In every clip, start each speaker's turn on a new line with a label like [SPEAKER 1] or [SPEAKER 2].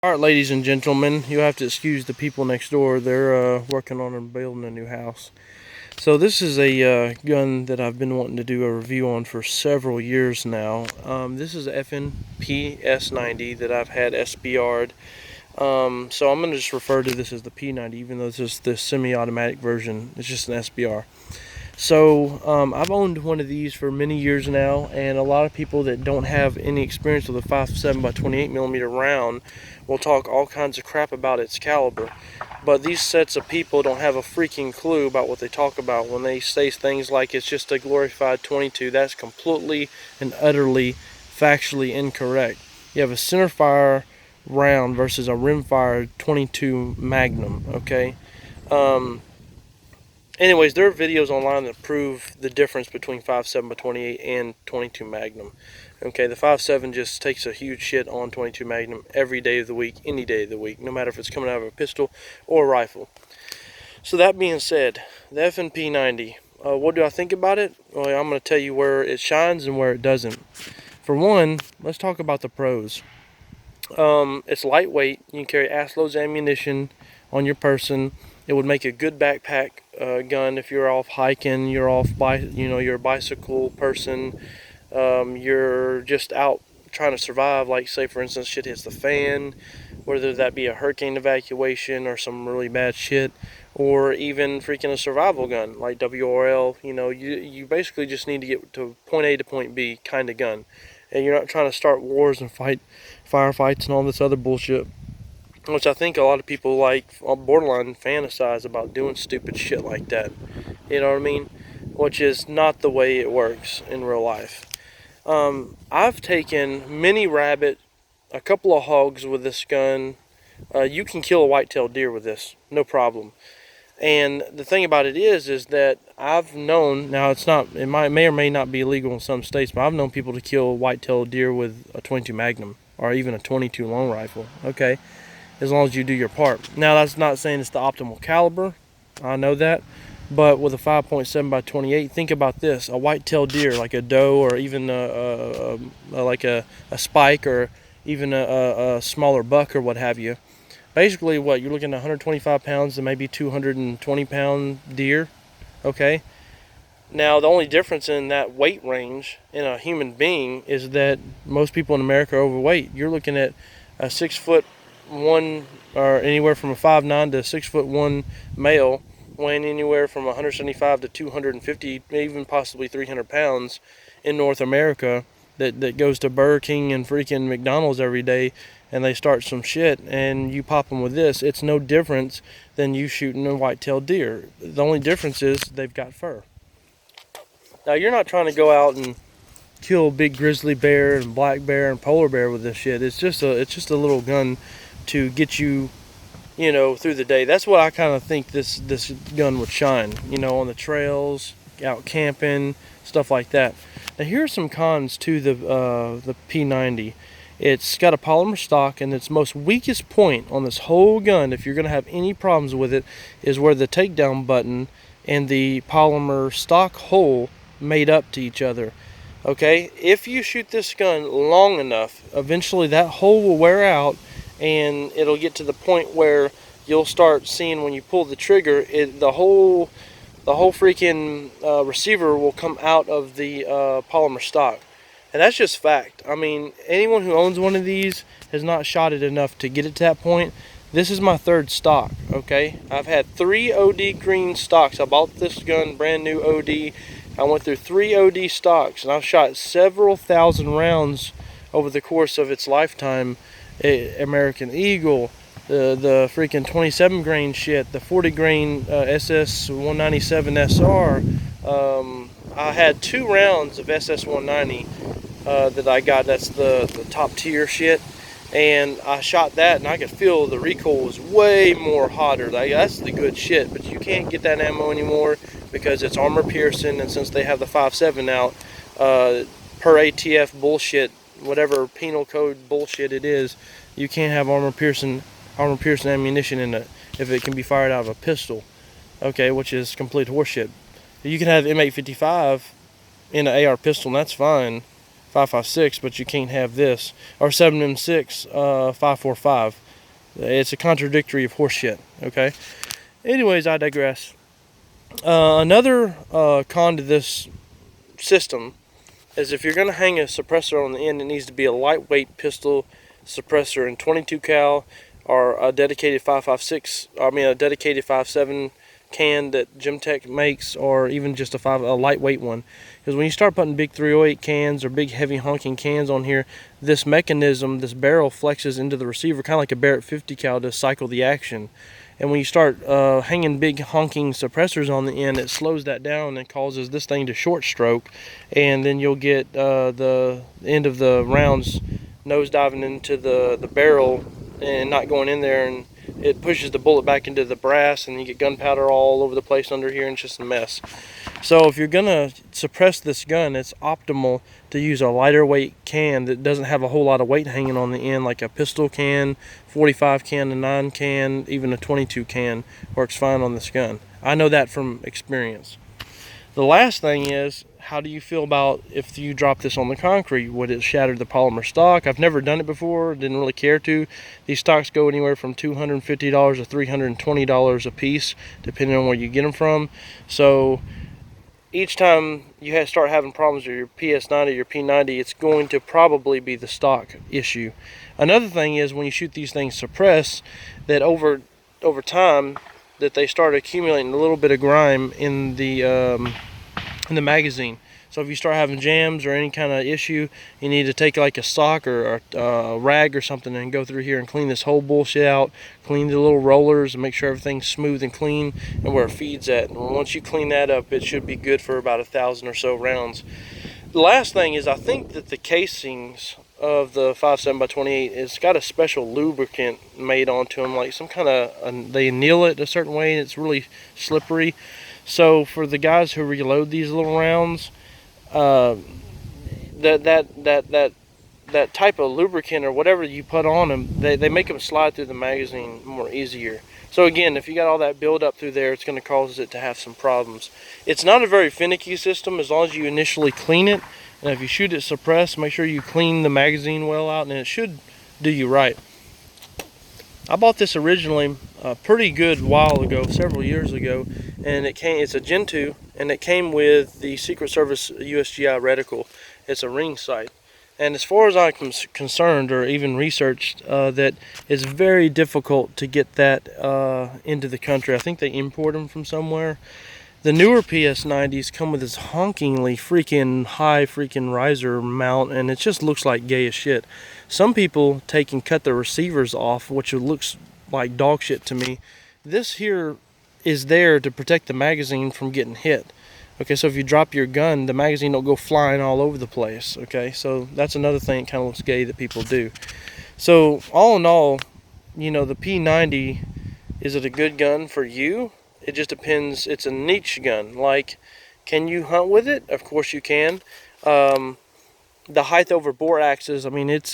[SPEAKER 1] Alright, ladies and gentlemen, you have to excuse the people next door. They're working on and building a new house. So this is a gun that I've been wanting to do a review on for several years now. This is FN PS90 that I've had SBR'd. So I'm going to just refer to this as the P90, even though this is the semi-automatic version. It's just an SBR. So I've owned one of these for many years now, and a lot of people that don't have any experience with a 5.7 by 28mm round will talk all kinds of crap about its caliber. But these sets of people don't have a freaking clue about what they talk about when they say things like it's just a glorified 22. That's completely and utterly factually incorrect. You have a centerfire round versus a rimfire 22 Magnum, okay? Anyways, there are videos online that prove the difference between 5.7 by 28 and 22 Magnum. Okay, the 5.7 just takes a huge shit on 22 Magnum every day of the week, any day of the week, no matter if it's coming out of a pistol or a rifle. So that being said, the FN P90, what do I think about it? Well, I'm going to tell you where it shines and where it doesn't. For one, let's talk about the pros. It's lightweight. You can carry ass loads of ammunition on your person. It would make a good backpack gun if you're off hiking, you're a bicycle person, you're just out trying to survive, like say for instance shit hits the fan, whether that be a hurricane evacuation or some really bad shit, or even freaking a survival gun like WRL. You basically just need to get to point A to point B kind of gun, and you're not trying to start wars and fight firefights and all this other bullshit, which I think a lot of people like borderline fantasize about doing stupid shit like that. You know what I mean? Which is not the way it works in real life. I've taken many rabbit, a couple of hogs with this gun. You can kill a white-tailed deer with this, no problem. And the thing about it is that I've known, now it may or may not be illegal in some states, but I've known people to kill white-tailed deer with a 22 Magnum or even a 22 long rifle. Okay. As long as you do your part. Now, that's not saying it's the optimal caliber. I know that. But with a 5.7 by 28, think about this. A white-tailed deer, like a doe, or even like a spike, or even a smaller buck, or what have you. Basically, what, you're looking at 125 pounds to maybe 220-pound deer. Okay? Now, the only difference in that weight range in a human being is that most people in America are overweight. You're looking at a 6'1", or anywhere from a 5'9" to 6'1" male, weighing anywhere from 175 to 250, even possibly 300 pounds in North America, that goes to Burger King and freaking McDonald's every day, and they start some shit, and you pop them with this. It's no difference than you shooting a white-tailed deer. The only difference is they've got fur. Now, you're not trying to go out and kill a big grizzly bear and black bear and polar bear with this shit. It's just a little gun to get you, through the day. That's what I kind of think this gun would shine, on the trails, out camping, stuff like that. Now, here are some cons to the P90. It's got a polymer stock, and its most weakest point on this whole gun, if you're going to have any problems with it, is where the takedown button and the polymer stock hole made up to each other. Okay, if you shoot this gun long enough, eventually that hole will wear out, and it'll get to the point where you'll start seeing when you pull the trigger, the whole freaking receiver will come out of the polymer stock. And that's just fact. I mean, anyone who owns one of these has not shot it enough to get it to that point. This is my third stock, okay? I've had 3 OD green stocks. I bought this gun brand new OD. I went through 3 OD stocks, and I've shot several thousand rounds over the course of its lifetime. American Eagle, the freaking 27 grain shit, the 40 grain SS 197 SR. I had 2 rounds of SS 190 that I got. That's the top tier shit, and I shot that, and I could feel the recoil was way more hotter. That's the good shit, but you can't get that ammo anymore because it's armor piercing, and since they have the 5.7 out, per ATF bullshit, whatever penal code bullshit it is, you can't have armor piercing ammunition in it if it can be fired out of a pistol. Okay, which is complete horseshit. You can have M855 in an AR pistol, and that's fine, 5.56, but you can't have this, or 7M6 5.45. It's a contradictory of horseshit. Okay. Anyways, I digress. Another con to this system is if you're going to hang a suppressor on the end, it needs to be a lightweight pistol suppressor in 22 cal or a dedicated 5.56. I mean a dedicated 5.7 can that Gemtech makes, or even just a lightweight one. Because when you start putting big 308 cans or big heavy honking cans on here, this mechanism, this barrel flexes into the receiver kind of like a Barrett 50 cal to cycle the action. And when you start hanging big honking suppressors on the end, it slows that down and causes this thing to short stroke, and then you'll get the end of the rounds nose diving into the barrel and not going in there, and it pushes the bullet back into the brass, and you get gunpowder all over the place under here, and it's just a mess. So if you're gonna suppress this gun, it's optimal to use a lighter weight can that doesn't have a whole lot of weight hanging on the end, like a pistol can, 45 can, a 9 can, even a 22 can works fine on this gun. I know that from experience. The last thing is, how do you feel about if you drop this on the concrete? Would it shatter the polymer stock? I've never done it before, didn't really care to. These stocks go anywhere from $250 to $320 a piece, depending on where you get them from. So each time you start having problems with your PS90 or your P90, it's going to probably be the stock issue. Another thing is, when you shoot these things suppressed, that over time that they start accumulating a little bit of grime in the magazine. So if you start having jams or any kind of issue, you need to take like a sock or a rag or something and go through here and clean this whole bullshit out, clean the little rollers and make sure everything's smooth and clean and where it feeds at. And once you clean that up, it should be good for about 1,000 or so rounds. The last thing is, I think that the casings of the 5.7x28, it's got a special lubricant made onto them, like some kind of, they anneal it a certain way and it's really slippery. So for the guys who reload these little rounds, that type of lubricant or whatever you put on them, they make them slide through the magazine more easier. So again, if you got all that build up through there, it's going to cause it to have some problems. It's not a very finicky system as long as you initially clean it, and if you shoot it suppressed, make sure you clean the magazine well out, and it should do you right. I bought this originally a pretty good while ago, several years ago, and it's a Gen 2, and it came with the Secret Service USGI reticle. It's a ring sight. And as far as I'm concerned, or even researched, that it's very difficult to get that into the country. I think they import them from somewhere. The newer PS90s come with this honkingly freaking high freaking riser mount, and it just looks like gay as shit. Some people take and cut the receivers off, which looks like dog shit to me. This here is there to protect the magazine from getting hit. Okay, so if you drop your gun, the magazine don't go flying all over the place. Okay, so that's another thing that kind of looks gay that people do. So all in all, you know, the P90, is it a good gun for you? It just depends. It's a niche gun. Like, can you hunt with it? Of course you can. The height over bore axis, I mean, it's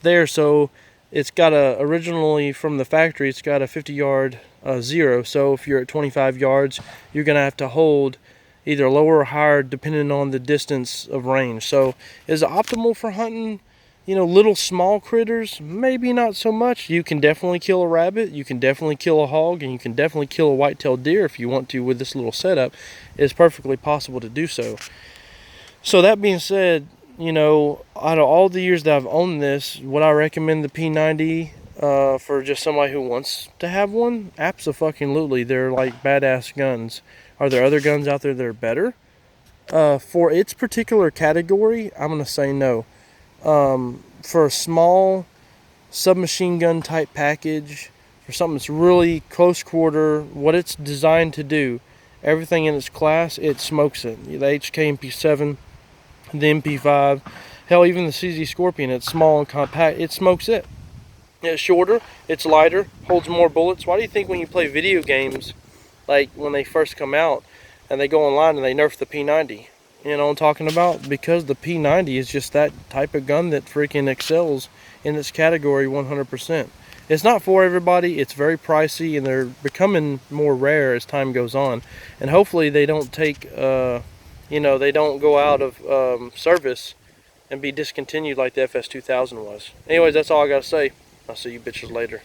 [SPEAKER 1] there. So it's got originally from the factory, it's got a 50-yard zero. So if you're at 25 yards, you're gonna have to hold either lower or higher depending on the distance of range. So is it optimal for hunting, you know, little small critters? Maybe not so much. You can definitely kill a rabbit, you can definitely kill a hog, and you can definitely kill a white-tailed deer if you want to with this little setup. It's perfectly possible to do so. So that being said, you know, out of all the years that I've owned this, would I recommend the P90 for just somebody who wants to have one? Abso-fucking-lutely. They're like badass guns. Are there other guns out there that are better? For its particular category, I'm going to say no. For a small submachine gun type package, for something that's really close quarter, what it's designed to do, everything in its class, it smokes it. The HK MP7, the MP5, hell, even the CZ Scorpion, it's small and compact, it smokes it. It's shorter, it's lighter, holds more bullets. Why do you think when you play video games, like when they first come out and they go online and they nerf the P90? You know what I'm talking about? Because the P90 is just that type of gun that freaking excels in its category 100%. It's not for everybody, it's very pricey, and they're becoming more rare as time goes on. And hopefully they don't take, you know, they don't go out of service and be discontinued like the FS2000 was. Anyways, that's all I gotta say. I'll see you bitches later.